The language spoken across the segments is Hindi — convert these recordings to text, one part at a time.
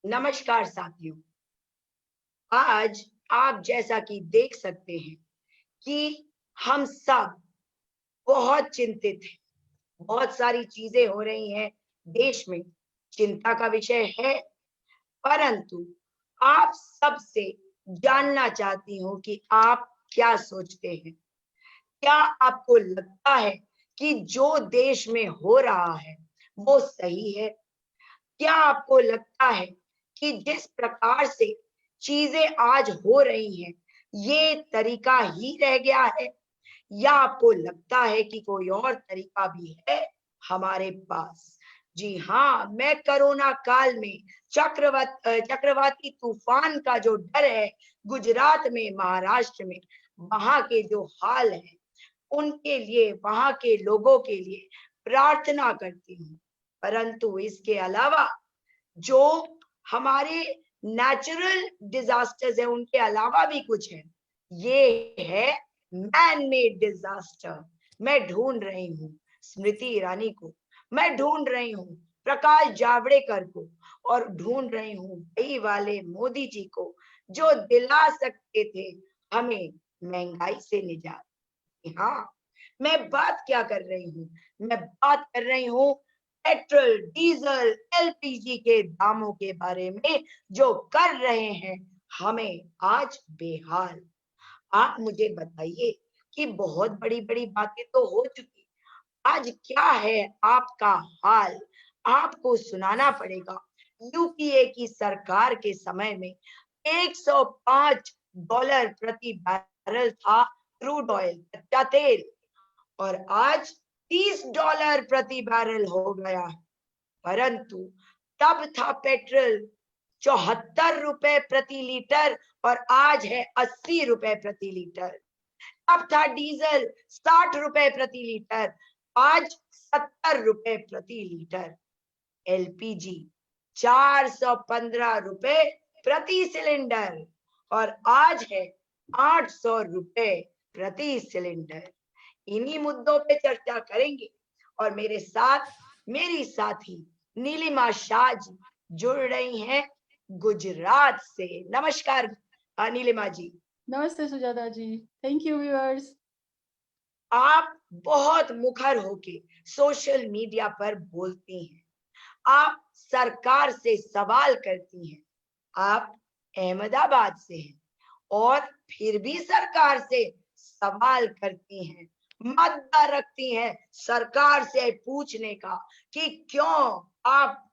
नमस्कार साथियों। आज आप जैसा कि देख सकते हैं कि हम सब बहुत चिंतित हैं। बहुत सारी चीजें हो रही हैं देश में, चिंता का विषय है। परंतु आप सबसे जानना चाहती हूँ कि आप क्या सोचते हैं। क्या आपको लगता है कि जो देश में हो रहा है वो सही है? क्या आपको लगता है कि जिस प्रकार से चीजें आज हो रही हैं, ये तरीका ही रह गया है, या आपको लगता है कि कोई और तरीका भी है हमारे पास? जी हाँ, मैं कोरोना काल में चक्रवाती तूफान का जो डर है, गुजरात में, महाराष्ट्र में, वहां के जो हाल है, उनके लिए, वहां के लोगों के लिए प्रार्थना करती हूँ। परंतु इसके अलावा जो हमारे नेचुरल डिजास्टर्स है, उनके अलावा भी कुछ है। ये है मैन मेड डिजास्टर। मैं ढूंढ रही हूँ स्मृति ईरानी को, मैं ढूंढ रही हूँ प्रकाश जावड़ेकर को, और ढूंढ रही हूँ वही वाले मोदी जी को जो दिला सकते थे हमें महंगाई से निजात। हाँ, मैं बात क्या कर रही हूँ? मैं बात कर रही हूँ पेट्रोल, डीजल, एलपीजी के दामों के बारे में, जो कर रहे हैं हमें आज बेहाल। आप मुझे बताइए कि बहुत बड़ी-बड़ी बातें तो हो चुकी, आज क्या है आपका हाल? आपको सुनाना पड़ेगा। यूपीए की सरकार के समय में $105 प्रति बैरल था क्रूड ऑयल, कच्चा तेल, और आज $30 प्रति बैरल हो गया है। परंतु तब था पेट्रोल ₹74 प्रति लीटर, और आज है ₹80 प्रति लीटर। अब था डीजल ₹60 प्रति लीटर, आज ₹70 प्रति लीटर। एलपीजी ₹415 प्रति सिलेंडर, और आज है ₹800 प्रति सिलेंडर। इन्हीं मुद्दों पे चर्चा करेंगे, और मेरे साथ मेरी साथी नीलिमा शाह जी जुड़ रही हैं गुजरात से। नमस्कार नीलिमा जी। नमस्ते Sujata ji. Thank you viewers. आप बहुत मुखर होके सोशल मीडिया पर बोलती हैं, आप सरकार से सवाल करती हैं। आप अहमदाबाद से हैं और फिर भी सरकार से सवाल करती हैं, मुद्दा रखती हैं सरकार से पूछने का कि क्यों आप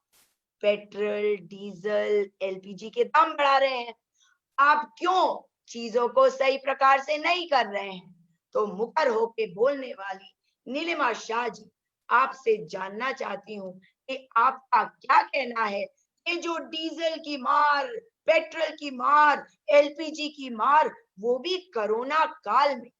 पेट्रोल, डीजल, एलपीजी के दाम बढ़ा रहे हैं? आप क्यों चीजों को सही प्रकार से नहीं कर रहे हैं? तो मुखर होके बोलने वाली नीलिमा शाह जी, आपसे जानना चाहती हूँ कि आपका क्या कहना है? ये जो डीजल की मार, पेट्रोल की मार, एलपीजी की मार, वो भी कोरोना काल में।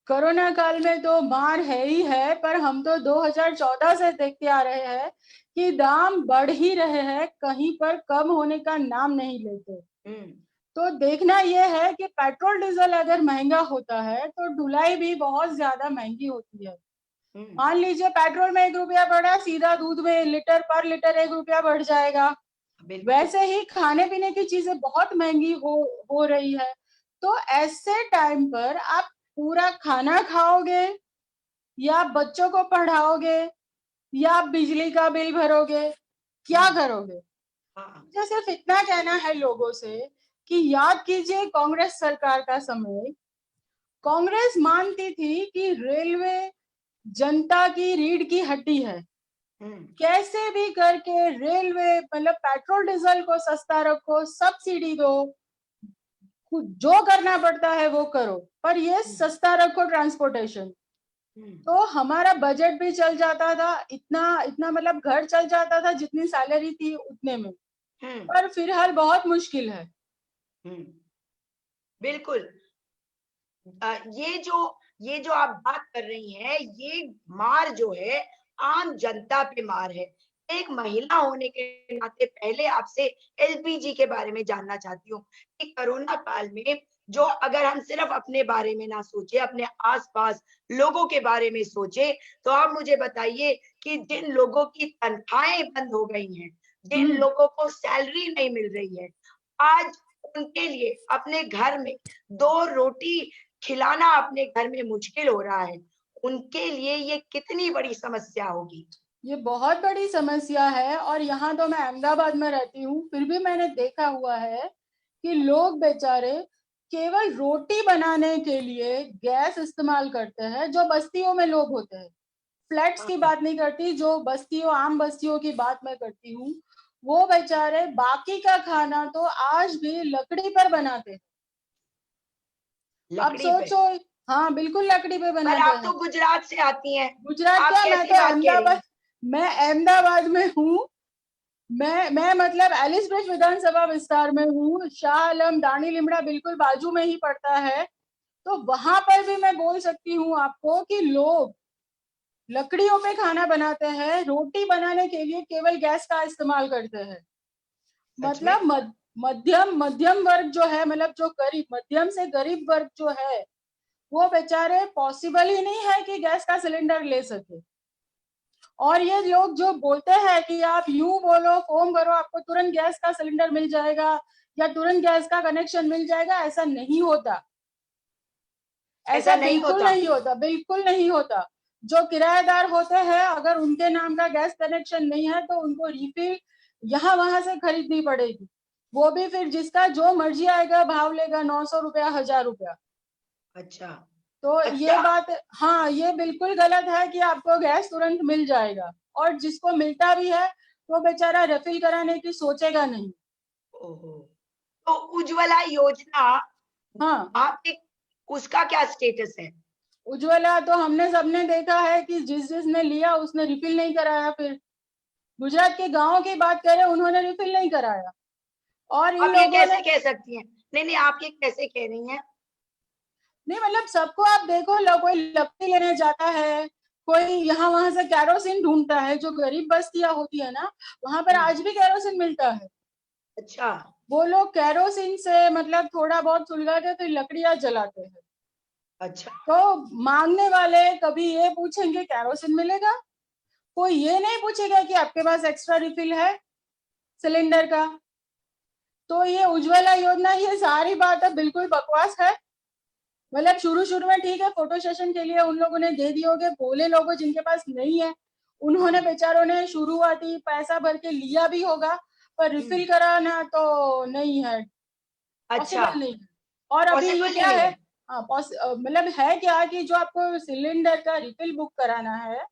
कोरोना काल में तो मार है ही है, पर हम तो 2014 से देखते आ रहे हैं कि दाम बढ़ ही रहे हैं, कहीं पर कम होने का नाम नहीं लेते। हम्म। तो देखना यह है कि पेट्रोल डीजल अगर महंगा होता है तो ढुलाई भी बहुत ज्यादा महंगी होती है। हम्म। मान लीजिए पेट्रोल में 1 रुपया बढ़ा, सीधा दूध में लीटर पर लीटर 1 रुपया बढ़ जाएगा। बिल्कुल। वैसे ही खाने पीने की चीजें बहुत महंगी हो रही है। तो ऐसे टाइम पर आप पूरा खाना खाओगे, या बच्चों को पढ़ाओगे, या बिजली का बिल भरोगे, क्या हम्म। करोगे? हाँ। मुझे सिर्फ इतना कहना है लोगों से कि याद कीजिए कांग्रेस सरकार का समय। कांग्रेस मानती थी कि रेलवे जनता की रीढ़ की हड्डी है। हम्म। कैसे भी करके रेलवे मतलब पेट्रोल डीजल को सस्ता रखो, सब्सिडी दो, खुद जो करना पड़ता है वो करो, पर ये हम्म। सस्ता रखो ट्रांसपोर्टेशन। हम्म। तो हमारा बजट भी चल जाता था, इतना इतना मतलब घर चल जाता था जितनी सैलरी थी उतने में। हम्म। पर फिलहाल बहुत मुश्किल है। हम्म। बिल्कुल। ये जो आप बात कर रही हैं, ये मार जो है आम जनता पे मार है। एक महिला होने के नाते पहले आपसे एलपीजी के बारे में जानना चाहती हूँ कि कोरोना काल में, जो अगर हम सिर्फ अपने बारे में ना सोचे, अपने आसपास लोगों के बारे में सोचे, तो आप मुझे बताइए कि जिन लोगों की तनख्वाहें बंद हो गई हैं, जिन लोगों को सैलरी नहीं मिल रही है, आज उनके लिए अपने घर में 2 रोटी खिलाना अपने घर में मुश्किल हो रहा है। उनके लिए ये कितनी बड़ी समस्या होगी। ये बहुत बड़ी समस्या है। और यहाँ तो मैं अहमदाबाद में रहती हूँ, फिर भी मैंने देखा हुआ है कि लोग बेचारे केवल रोटी बनाने के लिए गैस इस्तेमाल करते हैं। जो बस्तियों में लोग होते हैं, फ्लैट्स की हाँ, बात नहीं करती, जो बस्तियों, आम बस्तियों की बात मैं करती हूँ, वो बेचारे बाकी का खाना तो आज भी लकड़ी पर बनाते हैं। अब लकड़ी पे। सोचो, हाँ बिल्कुल लकड़ी पे पर बनाते आप हैं। तो गुजरात से आती हैं, गुजरात आप क्या, मैं कैसी तो बात कह रही अहमदाबाद, हैं? मैं अहमदाबाद में हूँ। मैं मतलब एलिस ब्रिज विधानसभा विस्तार में हूँ। शाह आलम, दानी लिमड़ा बिल्कुल बाजू में ही पड़ता है। तो वहां पर भी मैं बोल सकती हूँ आपको कि लोग लकड़ियों पे खाना बनाते हैं, रोटी बनाने के लिए केवल गैस का इस्तेमाल करते हैं। सच में? मतलब मध्यम मध्यम वर्ग जो है, मतलब जो गरीब, मध्यम से गरीब वर्ग जो है, वो बेचारे पॉसिबल ही नहीं है कि गैस का सिलेंडर ले सके। और ये लोग जो बोलते हैं कि आप यूं बोलो, फोन करो, आपको तुरंत गैस का सिलेंडर मिल जाएगा या तुरंत गैस का कनेक्शन मिल जाएगा, ऐसा नहीं होता। ऐसा ऐसा नहीं बिल्कुल होता? नहीं होता, बिल्कुल नहीं होता। जो किराएदार होते हैं, अगर उनके नाम का गैस कनेक्शन नहीं है तो उनको रिफिल यहाँ वहां से खरीदनी पड़ेगी। वो भी फिर जिसका जो मर्जी आएगा भाव लेगा, 900 रुपया, 1000 रुपया। अच्छा। तो ये अच्छा। बात, हाँ ये बिल्कुल गलत है कि आपको गैस तुरंत मिल जाएगा। और जिसको मिलता भी है वो बेचारा रिफिल कराने की सोचेगा नहीं। ओहो! तो उज्ज्वला योजना, हाँ, आपके उसका क्या स्टेटस है? उज्ज्वला तो हमने सबने देखा है कि जिसने लिया उसने रिफिल नहीं कराया। फिर गुजरात के गांव की बात करें, उन्होंने रिफिल नहीं कराया। और इन आप ये लोगों कैसे ने, कह सकती हैं? नहीं, आप ये कैसे कह रही हैं? नहीं मतलब सबको आप देखो, कोई लकड़ी लेने जाता है, कोई यहाँ वहां से कैरोसिन ढूंढता है। जो गरीब बस्तियां होती है ना, वहां पर हुँ, आज भी कैरोसिन मिलता है। अच्छा, वो लोग कैरोसिन से मतलब थोड़ा बहुत सुलगा के फिर लकड़ियां जलाते हैं। अच्छा, तो मांगने वाले कभी ये पूछेंगे कैरोसिन मिलेगा, कोई ये नहीं पूछेगा कि आपके पास एक्स्ट्रा रिफिल है सिलेंडर का। तो ये उज्ज्वला योजना, ये सारी बात है बिल्कुल बकवास है। मतलब शुरू शुरू में ठीक है, फोटो सेशन के लिए उन लोगों ने दे दिए होंगे, बोले लोगों जिनके पास नहीं है, उन्होंने हाँ, बेचारों ने शुरुआती पैसा भर के लिया भी होगा, पर हुँ, रिफिल कराना तो नहीं है, अच्छा, पॉसिबल नहीं है। और अभी ये पॉसिबल ही क्या नहीं है, है। हाँ मतलब है क्या कि जो आपको सिलेंडर का रिफिल बुक कराना है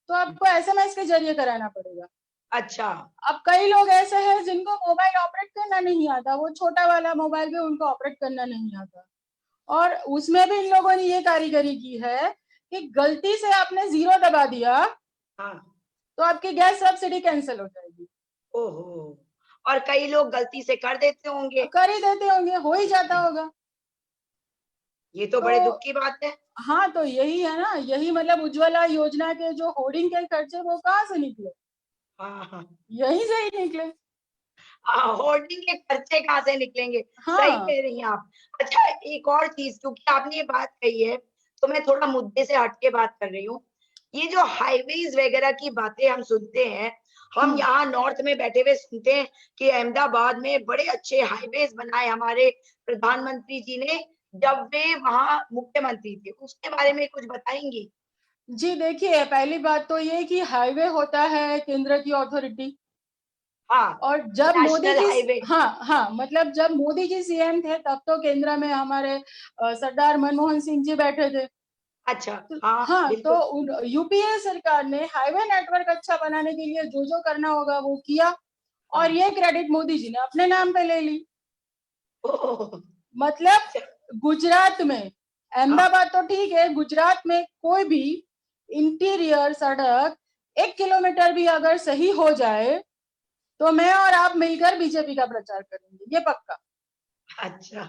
तो आपको एसएमएस के जरिए कराना पड़ेगा। अच्छा, अब कई लोग ऐसे हैं जिनको मोबाइल ऑपरेट करना नहीं आता, वो छोटा वाला मोबाइल भी उनको ऑपरेट करना नहीं आता। और उसमें भी इन लोगों ने ये कारीगरी की है कि गलती से आपने जीरो दबा दिया हाँ, तो आपकी गैस सब्सिडी कैंसिल हो जाएगी। ओहो! और कई लोग गलती से कर देते होंगे। कर ही देते होंगे, हो ही जाता होगा। ये तो बड़े दुःख तो की बात है। हाँ, तो यही है ना, यही मतलब उज्ज्वला योजना के जो होर्डिंग के खर्चे वो कहाँ से निकले, हाँ, हाँ। यहीं से ही निकले। होर्डिंग के खर्चे कहाँ से निकलेंगे? सही हाँ, कह रही हैं आप। अच्छा, एक और चीज़, क्योंकि आपने ये बात कही है, तो मैं थोड़ा मुद्दे से हट के बात कर रही हूँ। ये जो हाइवेज़ वगैरह की बातें हम सुनते हैं, हम हम्म, यहाँ नॉर्थ में बैठे हुए सुनते हैं कि अहमदाबाद में बड़े अच्छे हाइवेज़ बनाए हमारे प्रधानमंत्री जी ने, जब वे वहाँ मुख्यमंत्री थे। उसके बारे में कुछ बताएँगी? जी देखिए, पहली बात तो ये कि हाईवे होता है केंद्र की अथॉरिटी। हाँ, और जब मोदी नेशनल जी, हाईवे। हाँ हाँ, मतलब जब मोदी जी सीएम थे तब तो केंद्र में हमारे सरदार मनमोहन सिंह जी बैठे थे। अच्छा, हाँ, हाँ, तो बिल्कुल। यूपीए सरकार ने हाईवे नेटवर्क अच्छा बनाने के लिए जो जो करना होगा वो किया। और हाँ। ये क्रेडिट मोदी जी ने अपने नाम पे ले ली। ओह! मतलब अच्छा, गुजरात में, हाँ, अहमदाबाद तो ठीक है, गुजरात में कोई भी इंटीरियर सड़क 1 किलोमीटर भी अगर सही हो जाए तो मैं और आप मिलकर बीजेपी का प्रचार करेंगे, ये पक्का। अच्छा।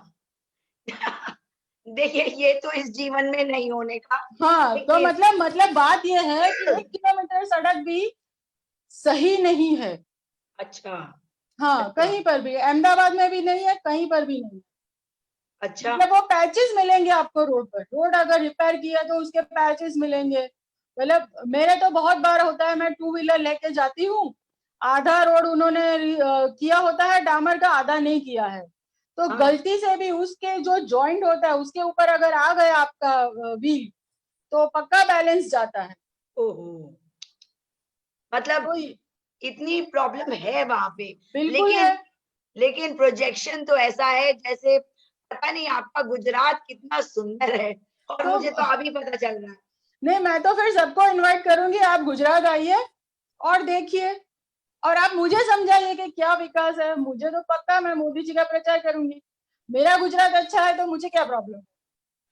देखिए, ये तो इस जीवन में नहीं होने का, हाँ, तो लेकिन मतलब बात ये है कि 1 किलोमीटर सड़क भी सही नहीं है। अच्छा, हाँ, अच्छा, कहीं पर भी, अहमदाबाद में भी नहीं है, कहीं पर भी नहीं है। अच्छा, मतलब वो पैचेस मिलेंगे आपको रोड पर, रोड अगर रिपेयर किया तो उसके पैचेस मिलेंगे। मतलब मेरे तो बहुत बार होता है, मैं टू व्हीलर लेके जाती हूँ, आधा रोड उन्होंने किया होता है डामर का, आधा नहीं किया है। तो हाँ। गलती से भी उसके जो जॉइंट होता है उसके ऊपर अगर आ गया आपका व्हील, तो पक्का बैलेंस जाता है। ओहो, मतलब तो इतनी प्रॉब्लम है वहां पे। बिल्कुल है। लेकिन लेकिन प्रोजेक्शन तो ऐसा है जैसे पता नहीं आपका गुजरात कितना सुंदर है, और तो मुझे तो अभी पता चल रहा है। नहीं, मैं तो फिर सबको इनवाइट करूंगी, आप गुजरात आइए और देखिए, और आप मुझे समझाइए कि क्या विकास है। मुझे तो पक्का, मैं मोदी जी का प्रचार करूंगी। मेरा गुजरात अच्छा है तो मुझे क्या प्रॉब्लम है,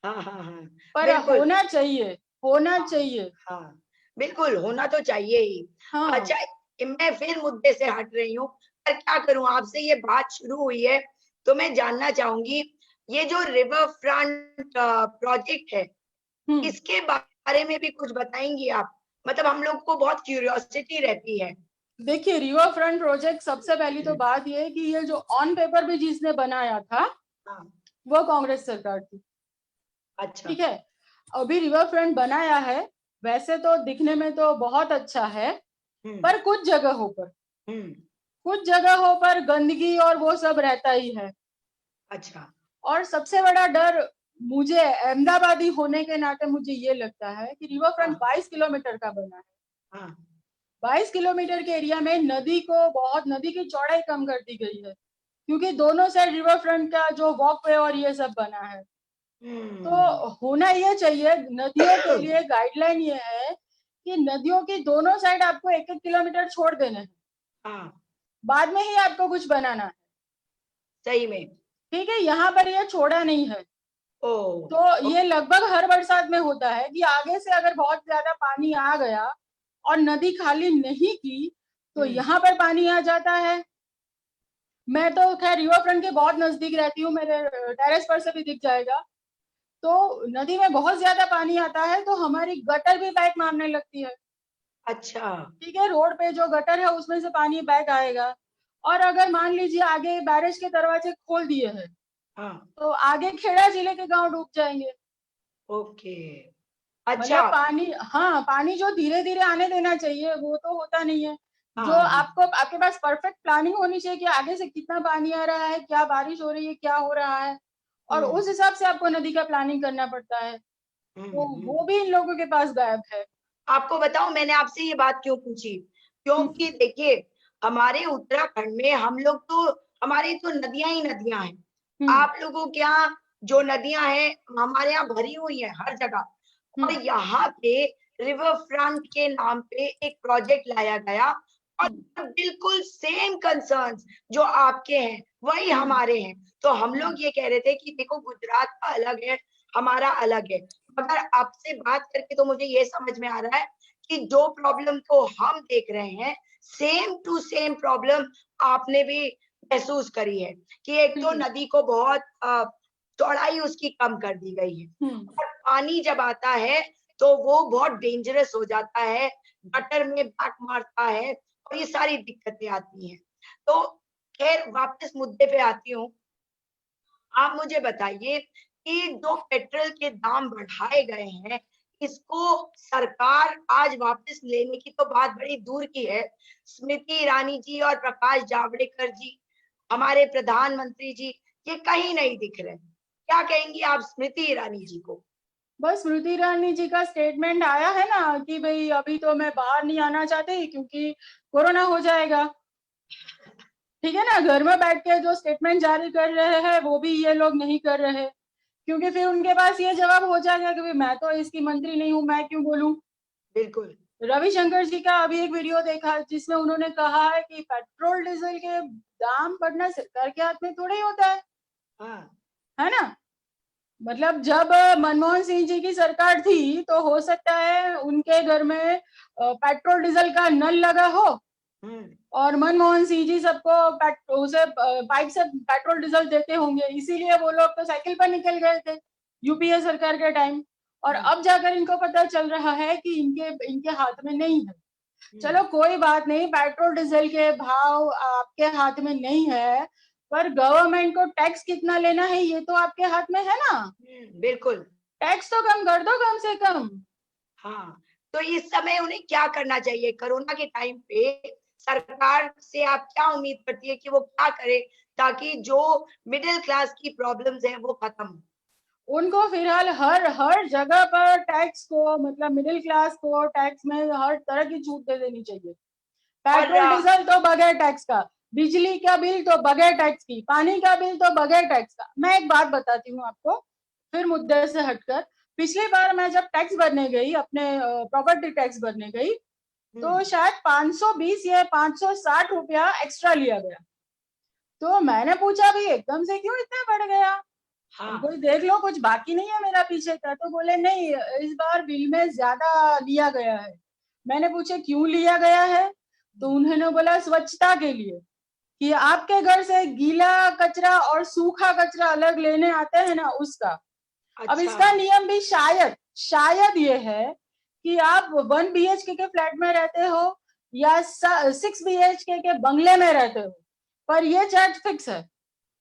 हाँ हाँ हाँ, पर बिल्कुल। होना चाहिए, होना हाँ चाहिए। हाँ, बिल्कुल होना तो चाहिए ही। हाँ। अच्छा, मैं फिर मुद्दे से हट रही हूँ, पर क्या करूं, आपसे ये बात शुरू हुई है तो मैं जानना चाहूंगी, ये जो रिवर फ्रंट प्रोजेक्ट है, हम्म। इसके बारे में भी कुछ बताएंगी आप? मतलब हम लोग को बहुत क्यूरियोसिटी रहती है। देखिए, रिवर फ्रंट प्रोजेक्ट, सबसे पहली तो बात ये है कि ये जो ऑन पेपर भी जिसने बनाया था हाँ। वो कांग्रेस सरकार थी। अच्छा। ठीक है, अभी रिवर फ्रंट बनाया है, वैसे तो दिखने में तो बहुत अच्छा है, हम्म। पर हम्म। कुछ जगहों पर गंदगी और वो सब रहता ही है। अच्छा। और सबसे बड़ा डर, मुझे अहमदाबादी होने के नाते मुझे ये लगता है कि रिवर फ्रंट हाँ 22 किलोमीटर का बना है। हाँ। 22 किलोमीटर के एरिया में नदी की चौड़ाई कम कर दी गई है, क्योंकि दोनों साइड रिवर फ्रंट का जो वॉकवे और ये सब बना है। तो हम्म। होना ये चाहिए, नदियों के लिए गाइडलाइन ये है कि नदियों की दोनों साइड आपको 1-1 किलोमीटर छोड़ देने हैं, हाँ, बाद में ही आपको कुछ बनाना है। सही में। ठीक है, यहाँ पर ये छोड़ा नहीं है। ओ। तो ये लगभग हर बरसात में होता है कि आगे से अगर बहुत ज्यादा पानी आ गया और नदी खाली नहीं की, तो हम्म। यहाँ पर पानी आ जाता है। मैं तो खैर रिवर फ्रंट के बहुत नजदीक रहती हूँ, मेरे टेरेस पर से भी दिख जाएगा। तो नदी में बहुत ज्यादा पानी आता है तो हमारी गटर भी बैक मारने लगती है। अच्छा। ठीक है, रोड पे जो गटर है उसमें से पानी बैक आएगा, और अगर मान लीजिए आगे बैरेज के दरवाजे खोल दिए हैं, हाँ। तो आगे खेड़ा जिले के गांव डूब जाएंगे। ओके। मतलब अच्छा। पानी, हाँ, पानी जो धीरे धीरे आने देना चाहिए वो तो होता नहीं है। हाँ जो हाँ हाँ। आपके पास परफेक्ट प्लानिंग होनी चाहिए कि आगे से कितना पानी आ रहा है, क्या बारिश हो रही है, क्या हो रहा है, और हम्म। उस हिसाब से आपको नदी का प्लानिंग करना पड़ता है। तो वो हम्म। भी इन लोगों के पास गायब है। आपको बताऊं मैंने आपसे ये बात क्यों पूछी? हम्म। क्योंकि देखिए, हमारे उत्तराखंड में हम लोग तो, हमारी तो नदियां ही नदियां हैं। हम्म। आप लोगों के यहाँ जो नदियां हैं, हमारे यहाँ भरी हुई है हर जगह। और हम्म। यहाँ पे रिवर फ्रंट के नाम पे एक प्रोजेक्ट लाया गया, और हम्म। बिल्कुल सेम कंसर्न्स जो आपके हैं वही हम्म। हमारे हैं। तो हम हम्म। लोग ये कह रहे थे कि देखो, गुजरात का अलग है, हमारा अलग है। मगर आपसे बात करके तो मुझे ये समझ में आ रहा है कि जो प्रॉब्लम को हम देख रहे हैं, सेम टू सेम प्रॉब्लम आपने भी महसूस करी है, कि एक तो बिल्कुल। नदी को बहुत चौड़ाई उसकी कम कर दी गई है, हम्म। और पानी जब आता है तो वो बहुत डेंजरस हो जाता है, गटर में बैक मारता है, और ये सारी दिक्कतें आती हैं। तो खैर, वापस मुद्दे पे आती हूँ। आप मुझे बताइए कि जो पेट्रोल के दाम बढ़ाए गए हैं, इसको सरकार आज वापस लेने की तो बात बड़ी दूर की है। स्मृति ईरानी जी और प्रकाश जावड़ेकर जी, हमारे प्रधानमंत्री जी, ये कहीं नहीं दिख रहे। क्या कहेंगी आप स्मृति ईरानी जी को? बस स्मृति ईरानी जी का स्टेटमेंट आया है ना कि भाई अभी तो मैं बाहर नहीं आना चाहती क्योंकि कोरोना हो जाएगा। ठीक है ना, घर में बैठ के जो स्टेटमेंट जारी कर रहे हैं वो भी ये लोग नहीं कर रहे, क्योंकि फिर उनके पास ये जवाब हो जाएगा कि भाई मैं तो इसकी मंत्री नहीं हूँ, मैं क्यों बोलूं। बिल्कुल। रविशंकर जी का अभी एक वीडियो देखा जिसमें उन्होंने कहा है कि पेट्रोल डीजल के दाम बढ़ना सरकार के हाथ में थोड़ा ही होता हाँ। है ना। मतलब जब मनमोहन सिंह जी की सरकार थी तो हो सकता है उनके घर में पेट्रोल डीजल का नल लगा हो, हम्म। और मनमोहन सिंह जी सबको उसे पाइप से पेट्रोल डीजल देते होंगे, इसीलिए वो लोग तो साइकिल पर निकल गए थे यूपीए सरकार के टाइम। और हम्म। अब जाकर इनको पता चल रहा है कि इनके इनके हाथ में नहीं है। हम्म। चलो कोई बात नहीं, पेट्रोल डीजल के भाव आपके हाथ में नहीं है, पर गवर्नमेंट को टैक्स कितना लेना है ये तो आपके हाथ में है ना। बिल्कुल। टैक्स तो कम कर दो कम से कम। हाँ, तो इस समय उन्हें क्या करना चाहिए? कोरोना के टाइम पे सरकार से आप क्या उम्मीद करती है कि वो क्या करे ताकि जो मिडिल क्लास की प्रॉब्लम्स हैं वो खत्म हो? उनको फिलहाल हर जगह पर टैक्स को, मतलब मिडिल क्लास को टैक्स में हर तरह की छूट दे देनी चाहिए। और पेट्रोल डीजल तो बगैर टैक्स का, बिजली का बिल तो बगैर टैक्स की, पानी का बिल तो बगैर टैक्स का। मैं एक बात बताती हूँ आपको, फिर मुद्दे से हटकर। पिछली बार मैं जब टैक्स भरने गई, अपने प्रॉपर्टी टैक्स भरने गई, तो शायद 520 या 560 रुपया एक्स्ट्रा लिया गया। तो मैंने पूछा भाई एकदम से क्यों इतना बढ़ गया, हाँ, कोई देख लो, कुछ बाकी नहीं है मेरा पीछे का। तो बोले नहीं, इस बार बिल में ज्यादा लिया गया है। मैंने पूछा क्यों लिया गया है, तो उन्होंने बोला स्वच्छता के लिए, कि आपके घर से गीला कचरा और सूखा कचरा अलग लेने आते हैं ना, उसका। अब अच्छा, इसका नियम भी शायद ये है कि आप 1 BHK के फ्लैट में रहते हो या 6 BHK के बंगले में रहते हो, पर ये चार्ज फिक्स है।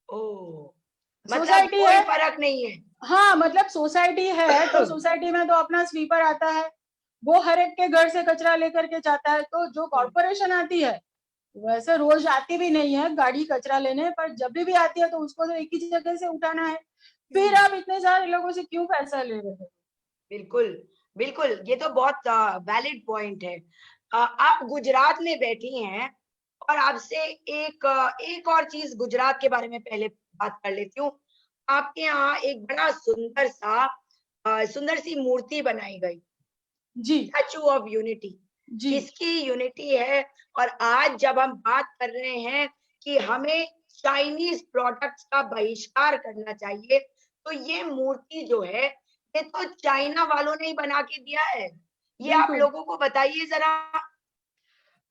ओ, मतलब सोसाइटी कोई है, फर्क नहीं है। हाँ मतलब सोसाइटी है, तो सोसाइटी में तो अपना स्वीपर आता है, वो हर एक के घर से कचरा लेकर के जाता है। तो जो कॉर्पोरेशन आती है, वैसे रोज आती भी नहीं है गाड़ी कचरा लेने, पर जब भी आती है तो उसको तो एक ही जगह से उठाना है। फिर आप इतने सारे लोगों से क्यों पैसा ले रहे हो? बिल्कुल, बिल्कुल, ये तो बहुत वैलिड पॉइंट है। आप गुजरात में बैठी हैं और आपसे एक और चीज़ गुजरात के बारे में पहले बात कर लेती हूँ। आपके यहाँ एक बड़ा सुंदर सी मूर्ति बनाई गई, जी स्टैचू ऑफ यूनिटी। जी किसकी यूनिटी है? और आज जब हम बात कर रहे हैं कि हमें चाइनीज प्रोडक्ट्स का बहिष्कार करना चाहिए, तो ये मूर्ति जो है, ये तो चाइना वालों ने ही बना के दिया है। ये आप बिल्कुल, लोगों को बताइए ज़रा।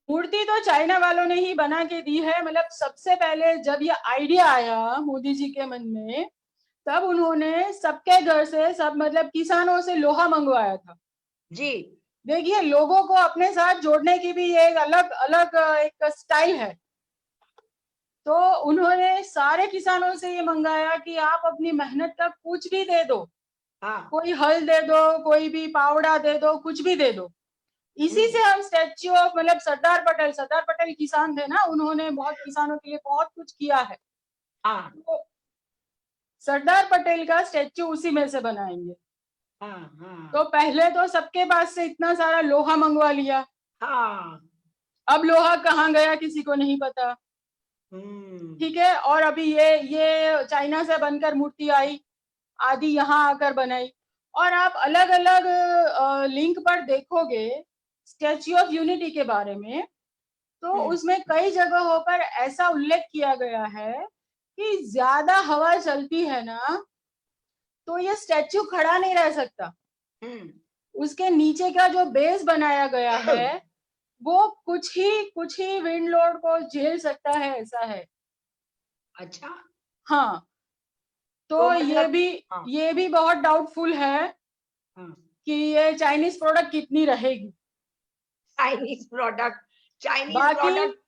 मूर्ति तो चाइना वालों ने ही बना के दी है। मतलब सबसे पहले जब ये आइडिया आया मोदी जी के मन में, तब उन्होंने सबके घर से, सब मतलब किसानों से लोहा मंगवाया था। जी, देखिए, लोगों को अपने साथ जोड़ने की भी ये एक अलग अलग एक स्टाइल है। तो उन्होंने सारे किसानों से ये मंगाया कि आप अपनी मेहनत का कुछ भी दे दो, हाँ, कोई हल दे दो, कोई भी पावड़ा दे दो, कुछ भी दे दो। इसी हुँ, से हम स्टैच्यू ऑफ, मतलब सरदार पटेल किसान थे ना, उन्होंने बहुत किसानों के लिए बहुत कुछ किया है। हाँ, तो सरदार पटेल का स्टैच्यू उसी में से बनाएंगे। हाँ, हाँ, तो पहले तो सबके पास से इतना सारा लोहा मंगवा लिया, हाँ, अब लोहा कहाँ गया किसी को नहीं पता। हुँ, ठीक है, और अभी ये चाइना से बनकर मूर्ति आई, आदि यहाँ आकर बनाई। और आप अलग अलग लिंक पर देखोगे स्टैच्यू ऑफ यूनिटी के बारे में, तो हुँ, उसमें कई जगहों पर ऐसा उल्लेख किया गया है कि ज्यादा हवा चलती है ना, तो ये स्टैच्यू खड़ा नहीं रह सकता। हुँ, उसके नीचे का जो बेस बनाया गया है, वो कुछ ही विंड लोड को झेल सकता है, ऐसा है। अच्छा, हाँ, तो तो मतलब हाँ, ये भी बहुत डाउटफुल है हाँ, कि ये चाइनीज प्रोडक्ट कितनी रहेगी। चाइनीज़ प्रोडक्ट चाइनीज़ बाकी प्रोडक्ट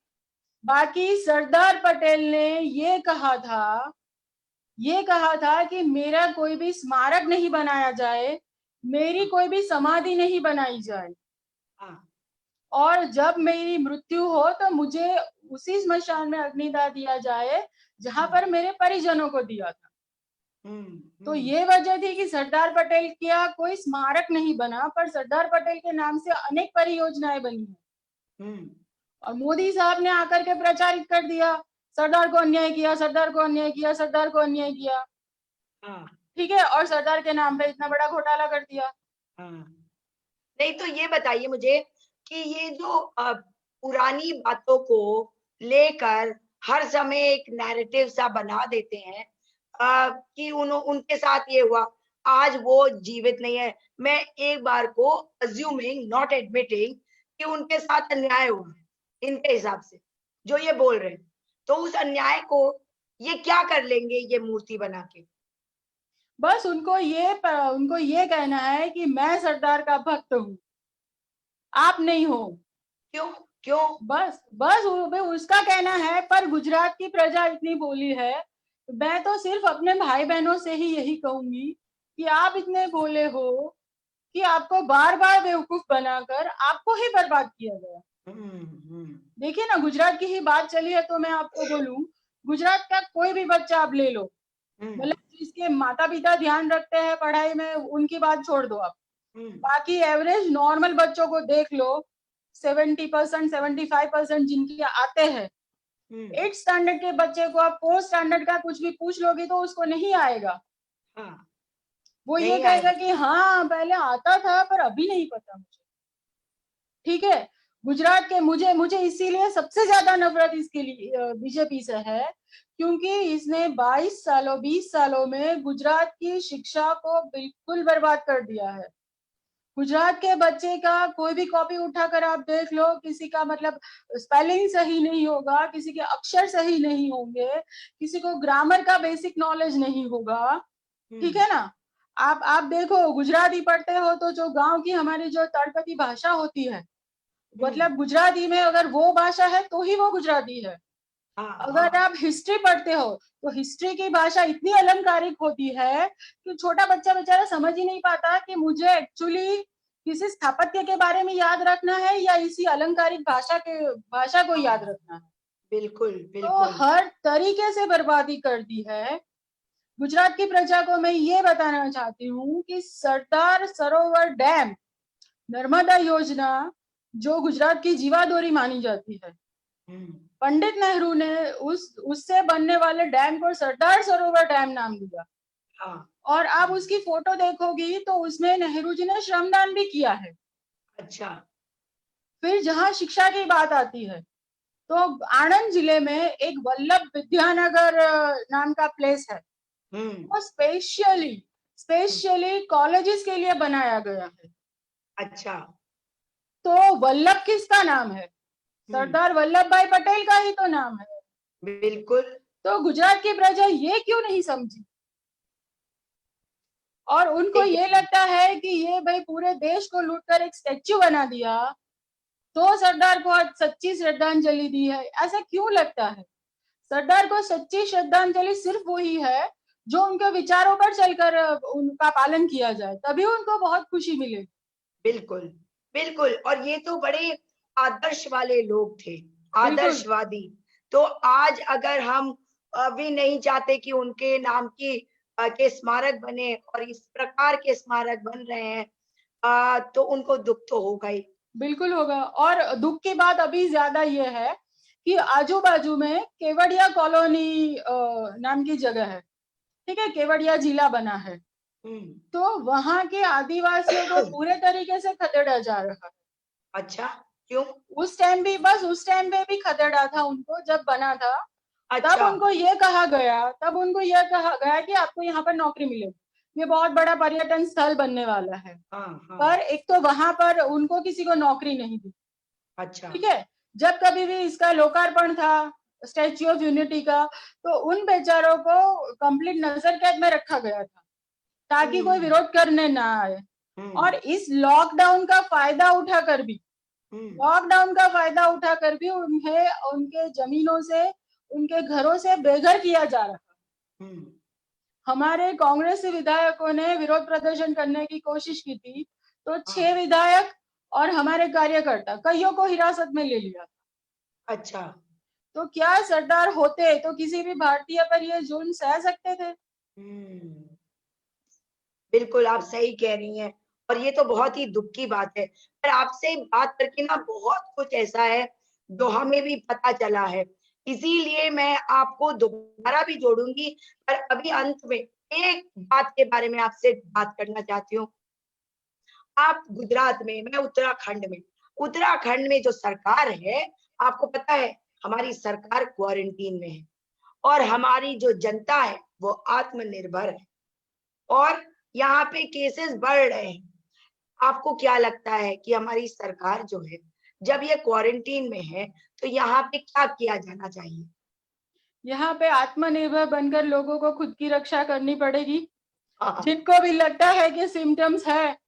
बाकी सरदार पटेल ने ये कहा था कि मेरा कोई भी स्मारक नहीं बनाया जाए, मेरी हाँ, कोई भी समाधि नहीं बनाई जाए, हाँ, और जब मेरी मृत्यु हो तो मुझे उसी स्मशान में अग्निदाह दिया जाए जहां हुँ, पर मेरे परिजनों को दिया था। हुँ, तो हुँ, ये वजह थी कि सरदार पटेल का कोई स्मारक नहीं बना, पर सरदार पटेल के नाम से अनेक परियोजनाएं बनी है। हुँ, और मोदी साहब ने आकर के प्रचारित कर दिया, सरदार को अन्याय किया, सरदार को अन्याय किया, सरदार को अन्याय किया। हाँ, ठीक है, और सरदार के नाम पे इतना बड़ा घोटाला कर दिया। हाँ। नहीं तो ये बताइए मुझे कि ये जो पुरानी बातों को लेकर हर समय एक नैरेटिव सा बना देते हैं, कि उनके साथ ये हुआ, आज वो जीवित नहीं है। मैं एक बार को अज्यूमिंग नॉट एडमिटिंग कि उनके साथ अन्याय हुआ है, इनके हिसाब से जो ये बोल रहे हैं, तो उस अन्याय को ये क्या कर लेंगे ये मूर्ति बना के? बस उनको ये कहना है कि मैं सरदार का भक्त हूँ, आप नहीं हो। क्यों? क्यों? बस उसका कहना है, पर गुजरात की प्रजा इतनी बोली है। मैं तो सिर्फ अपने भाई बहनों से ही यही कहूंगी कि आप इतने भोले हो कि आपको बार बार बेवकूफ बनाकर आपको ही बर्बाद किया गया। हुँ, हुँ। देखिए ना, गुजरात की ही बात चली है तो मैं आपको बोलूं, गुजरात का कोई भी बच्चा आप ले लो, हम्म मतलब जिसके माता पिता ध्यान रखते हैं पढ़ाई में, उनकी बात छोड़ दो आप, हम्म बाकी एवरेज नॉर्मल बच्चों को देख लो, 70% 75% जिनके आते हैं, हम्म 8 स्टैंडर्ड के बच्चे को आप 4 स्टैंडर्ड का कुछ भी पूछ लोगी तो उसको नहीं आएगा। हाँ, वो ये नहीं कहेगा आएगा। कि हाँ पहले आता था पर अभी नहीं पता मुझे। ठीक है, गुजरात के मुझे मुझे इसीलिए सबसे ज्यादा नफरत इसके लिए बीजेपी से है, क्योंकि इसने 22 सालों 20 सालों में गुजरात की शिक्षा को बिल्कुल बर्बाद कर दिया है। गुजरात के बच्चे का कोई भी कॉपी उठाकर आप देख लो, किसी का मतलब स्पेलिंग सही नहीं होगा, किसी के अक्षर सही नहीं होंगे, किसी को ग्रामर का बेसिक नॉलेज नहीं होगा। ठीक हम्म है ना? आप देखो, गुजराती पढ़ते हो तो जो गांव की हमारी जो तड़पती भाषा होती है, हम्म मतलब गुजराती में अगर वो भाषा है तो ही वो गुजराती है। हाँ अगर हाँ, आप हिस्ट्री पढ़ते हो तो हिस्ट्री की भाषा इतनी अलंकारिक होती है कि छोटा बच्चा बेचारा समझ ही नहीं पाता कि मुझे एक्चुअली किसी स्थापत्य के बारे में याद रखना है या इसी अलंकारिक भाषा को याद हाँ, रखना है। बिल्कुल तो बिल्कुल। हर तरीके से बर्बादी कर दी है। गुजरात की प्रजा को मैं ये बताना चाहती हूँ कि सरदार सरोवर डैम, नर्मदा योजना, जो गुजरात की जीवादोरी मानी जाती है, हम्म पंडित नेहरू ने उससे बनने वाले डैम को सरदार सरोवर डैम नाम दिया। हाँ, और आप उसकी फोटो देखोगी तो उसमें नेहरू जी ने श्रमदान भी किया है। अच्छा। फिर जहां शिक्षा की बात आती है, तो आनंद जिले में एक वल्लभ विद्यानगर नाम का प्लेस है, हम्म वो स्पेशली हम्म, स्पेशली कॉलेजेस के लिए बनाया गया है। अच्छा। तो वल्लभ किसका नाम है? हम्म सरदार वल्लभ भाई पटेल का ही तो नाम है। बिल्कुल। तो गुजरात की प्रजा ये क्यों नहीं समझी? और उनको सही ये कह रही लगता है कि ये भाई पूरे देश को लूटकर एक स्टेच्यू बना दिया तो सरदार को आज सच्ची श्रद्धांजलि दी है, ऐसा क्यों लगता है? सरदार को सच्ची श्रद्धांजलि सिर्फ वही है जो उनके विचारों पर चलकर उनका पालन किया जाए, तभी उनको बहुत खुशी मिलेगी। बिल्कुल बिल्कुल। और ये तो बड़े आदर्श वाले लोग थे, बिल्कुल। आदर्शवादी। तो आज अगर हम अभी नहीं चाहते कि उनके नाम की के स्मारक बने और इस प्रकार के स्मारक बन रहे हैं, तो उनको दुख तो होगा ही। बिल्कुल होगा। और दुख की बात अभी ज्यादा ये है कि आजू बाजू में केवड़िया कॉलोनी नाम की जगह है। ठीक है, केवड़िया जिला बना है, हम्म तो वहां के आदिवासियों को पूरे तरीके से खदेड़ा जा रहा है। अच्छा, क्यों? उस टाइम पे भी खदेड़ा था उनको जब बना था। अच्छा। तब उनको ये कहा गया कि आपको यहाँ पर नौकरी मिलेगी, ये बहुत बड़ा पर्यटन स्थल बनने वाला है। हाँ हाँ। पर एक तो वहां पर उनको किसी को नौकरी नहीं दी। अच्छा। ठीक है, जब कभी भी इसका लोकार्पण था स्टैच्यू ऑफ यूनिटी का, तो उन बेचारों को कंप्लीट नजर कैद में रखा गया था ताकि कोई हम्म विरोध करने ना आए। हम्म और इस हम्म लॉकडाउन का फायदा उठाकर भी उन्हें उनके जमीनों से, उनके घरों से बेघर किया जा रहा। हम्म हमारे कांग्रेसी विधायकों ने विरोध प्रदर्शन करने की कोशिश की थी, तो हाँ, 6 विधायक और हमारे कार्यकर्ता कईयों को हिरासत में ले लिया। अच्छा। तो क्या सरदार होते तो किसी भी भारतीय पर ये जुल्म सह सकते थे? हम्म बिल्कुल, आप सही कह रही हैं। और ये तो बहुत ही दुख की बात है। पर आपसे बात करके ना बहुत कुछ ऐसा है जो हमें भी पता चला है। इसीलिए मैं आपको दोबारा भी जोड़ूंगी। पर अभी अंत में एक बात के बारे में आपसे बात करना चाहती हूँ। आप गुजरात में, मैं उत्तराखंड में। उत्तराखंड में जो सरकार है, आपको पता है हमारी सरकार क्वारंटीन में है और हमारी जो जनता है वो आत्मनिर्भर है। और यहाँ पे केसेस बढ़ रहे हैं। आपको क्या लगता है कि हमारी सरकार जो है, जब ये क्वारंटीन में है, तो यहाँ पे क्या किया जाना चाहिए? यहाँ पे आत्मनिर्भर बनकर लोगों को खुद की रक्षा करनी पड़ेगी। हाँ, जिनको भी लगता है कि सिम्टम्स है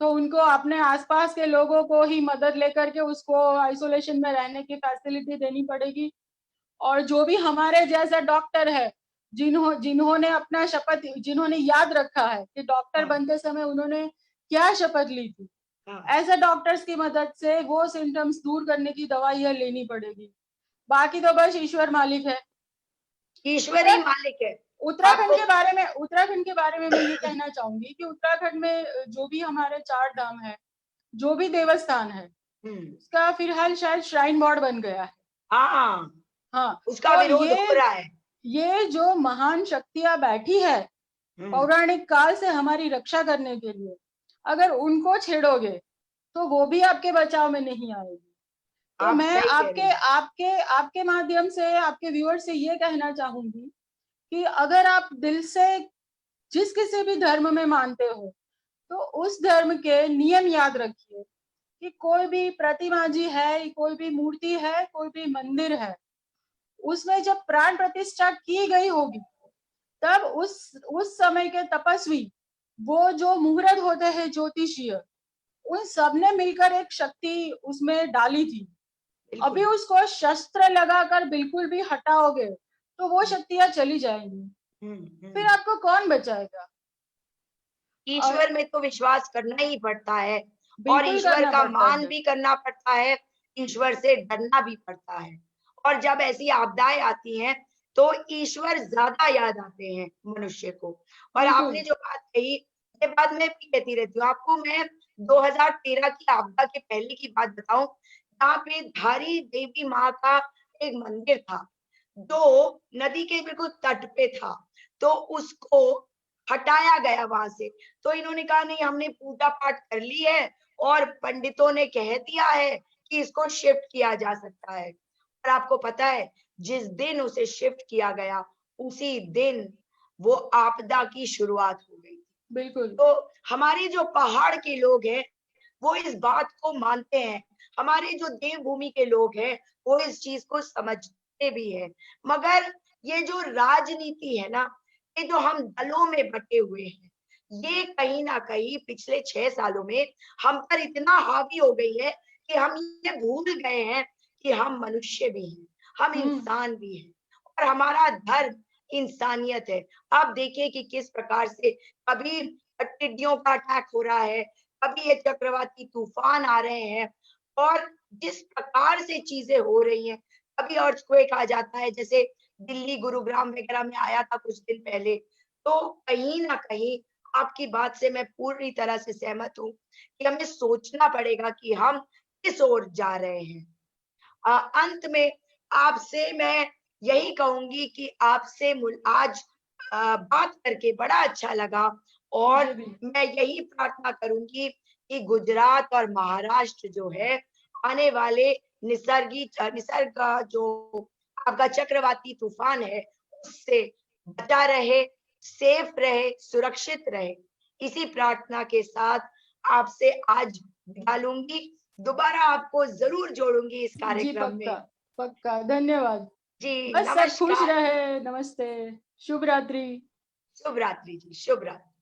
तो उनको अपने आसपास के लोगों को ही मदद लेकर के उसको आइसोलेशन में रहने की फैसिलिटी देनी पड़ेगी। और जो भी हमारे जैसा डॉक्टर है, जिन्होंने याद रखा है कि डॉक्टर हाँ, बनते समय उन्होंने क्या शपथ ली थी, हाँ, ऐसे डॉक्टर्स की मदद से वो सिम्टम्स दूर करने की दवाइयाँ लेनी पड़ेगी। बाकी तो बस ईश्वर मालिक है। ईश्वर ही उत्तरा मालिक है। उत्तराखंड आपको के बारे में मैं ये कहना चाहूँगी कि उत्तराखंड में जो भी हमारे 4 धाम हैं, जो भी देवस्थान है, हम्म, उसका फिलहाल शायद श्राइन बोर्ड बन गया है। हाँ, हाँ, उसका तो विरोध हो रहा है। ये जो महान शक्तियाँ बैठी है हम्म, पौराणिक काल से हमारी रक्षा करने के लिए, अगर उनको छेड़ोगे, तो वो भी आपके बचाव में नहीं आएगी। तो आप मैं सही कह रहे आपके हैं। आपके आपके माध्यम से आपके व्यूअर से ये कहना चाहूँगी कि अगर आप दिल से जिस किसी भी धर्म में मानते हो, तो उस धर्म के नियम याद रखिए कि कोई भी प्रतिमा जी है, कोई भी मूर्ति है, कोई भी मंदिर है, उसमें जब प्राण प्रतिष्ठा की गई होगी, तब उस समय के तपस्वी, वो जो मुहूर्त होते हैं ज्योतिषीय, उन सब ने मिलकर एक शक्ति उसमें डाली थी। अभी बिल्कुल। उसको शस्त्र लगाकर बिल्कुल भी हटाओगे, तो वो हम्म, शक्तियाँ चली जाएँगी। फिर हम्म। आपको कौन बचाएगा? और ईश्वर में तो विश्वास करना ही पड़ता है और बिल्कुल ईश्वर करना का पड़ता मान है। भी करना पड़ता है, ईश्वर से डरना भी पड़ता है। और जब ऐसी आपदाएं आती हैं तो ईश्वर ज्यादा याद आते हैं मनुष्य को। और बिल्कुल। आपने जो बात कही, ये बात मैं भी कहती रहती हूँ। आपको मैं 2013 की आपदा के पहले की बात बताऊं, जहाँ पे धारी देवी माँ का एक मंदिर था जो नदी के बिल्कुल तट पे था, तो उसको हटाया गया वहां से। तो इन्होंने कहा नहीं, हमने पूजा पाठ कर ली है और पंडितों ने कह दिया है कि इसको शिफ्ट किया जा सकता है। और आपको पता है, जिस दिन उसे शिफ्ट किया गया, उसी दिन वो आपदा की शुरुआत हो गई। बिल्कुल। तो हमारे जो पहाड़ के लोग हैं, वो इस बात को मानते हैं। हमारे जो देवभूमि के लोग हैं, वो इस चीज को समझते भी हैं। मगर ये जो राजनीति है ना, ये जो हम दलों में बटे हुए हैं, ये कहीं ना कहीं पिछले 6 सालों में हम पर इतना हावी हो गई है कि हम ये भूल गए हैं कि हम मनुष्य भी हैं, हम हुँ, इंसान भी हैं और हमारा धर्म इंसानियत है। आप देखिए कि किस प्रकार से कभी टिड्डियों का अटैक हो रहा है, कभी ये चक्रवाती तूफान आ रहे हैं और जिस प्रकार से चीजें हो रही हैं, कभी अर्थक्वेक आ जाता है, जैसे दिल्ली गुरुग्राम वगैरह में आया था कुछ दिन पहले। तो कहीं ना कहीं आपकी बात से मैं पूरी तरह से सहमत हूँ कि हमें सोचना पड़ेगा कि हम किस ओर जा रहे हैं। अंत में आपसे मैं यही कहूंगी कि आपसे आज बात करके बड़ा अच्छा लगा मुझे और भी। मैं यही प्रार्थना करूंगी कि गुजरात और महाराष्ट्र जो है, आने वाले निसर्ग का जो आपका चक्रवाती तूफान है, उससे बचा रहे, सेफ रहे, सुरक्षित रहे। इसी प्रार्थना के साथ आपसे आज विदा लूंगी। दोबारा आपको जरूर जोड़ूंगी इस जी, कार्यक्रम पक्का, में। पक्का। धन्यवाद। जी, बस सब खुश नमस्कार। रहे। नमस्ते। शुभ रात्रि। शुभ रात्रि जी, शुभ रात्रि।